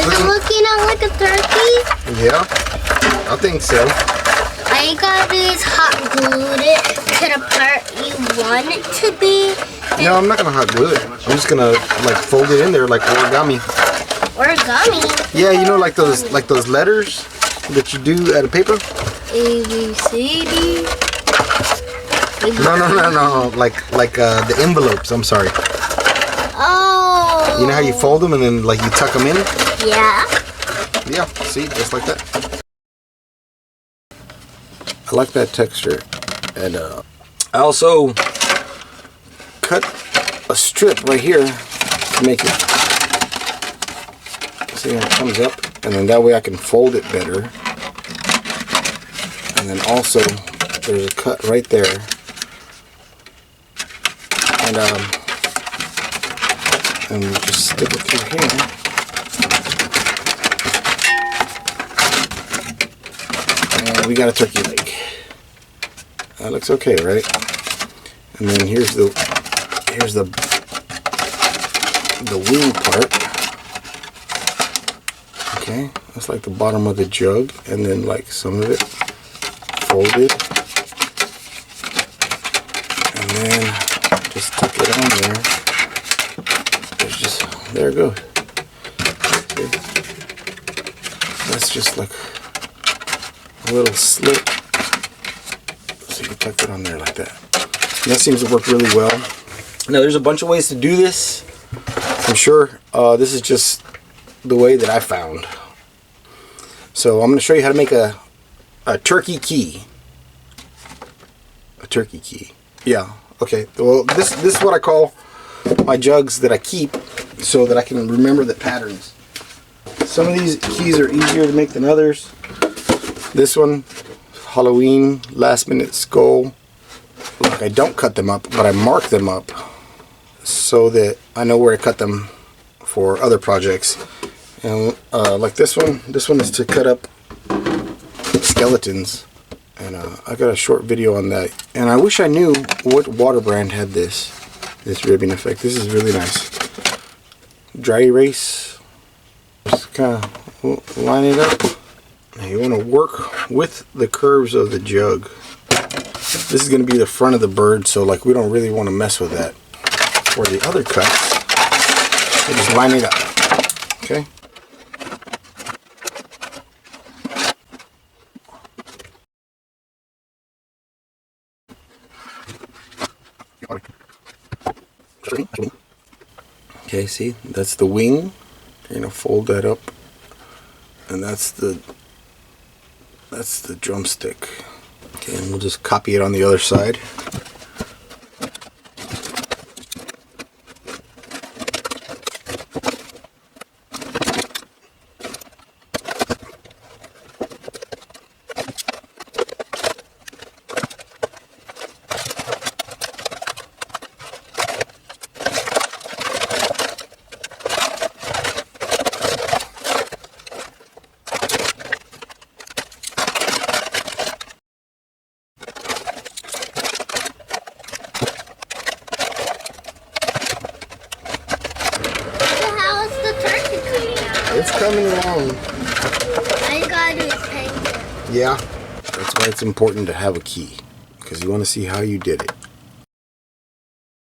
looking at like a turkey? Yeah, I think so. All you gotta do is hot glue it to the part you want it to be. No, I'm not gonna hot glue it. I'm just gonna like fold it in there like origami. Origami? Yeah, you know, like those letters that you do out of paper. A B C D. No. Like the envelopes. I'm sorry. Oh. You know how you fold them and then like you tuck them in? Yeah. Yeah. See, just like that. I like that texture, and I also cut a strip right here to make it. See how it comes up, and then that way I can fold it better. And then also there's a cut right there, and we just stick it through here. And we got a turkey leg. That looks okay, right? And then here's the wing part. Okay, that's like the bottom of the jug, and then like some of it folded, and then just tuck it on there. There it goes. See? That's just like a little slit. So you can tuck it on there like that. And that seems to work really well. Now there's a bunch of ways to do this. I'm sure this is just the way that I found. So I'm going to show you how to make a turkey key. A turkey key. Yeah. Okay. Well, this is what I call my jugs that I keep so that I can remember the patterns. Some of these keys are easier to make than others. This one, Halloween last minute skull. Look, I don't cut them up, but I mark them up so that I know where to cut them for other projects. And like this one is to cut up skeletons, and I got a short video on that. And I wish I knew what water brand had this ribbing effect. This is really nice. Dry erase, just kind of line it up. Now you want to work with the curves of the jug. This is going to be the front of the bird, so like we don't really want to mess with that. For the other cuts, I just line it up. Okay. Okay, see, that's the wing. You're gonna fold that up, and that's the drumstick. Okay, and we'll just copy it on the other side. It's coming along. All you gotta do is paint it. Yeah, that's why it's important to have a key, because you want to see how you did it.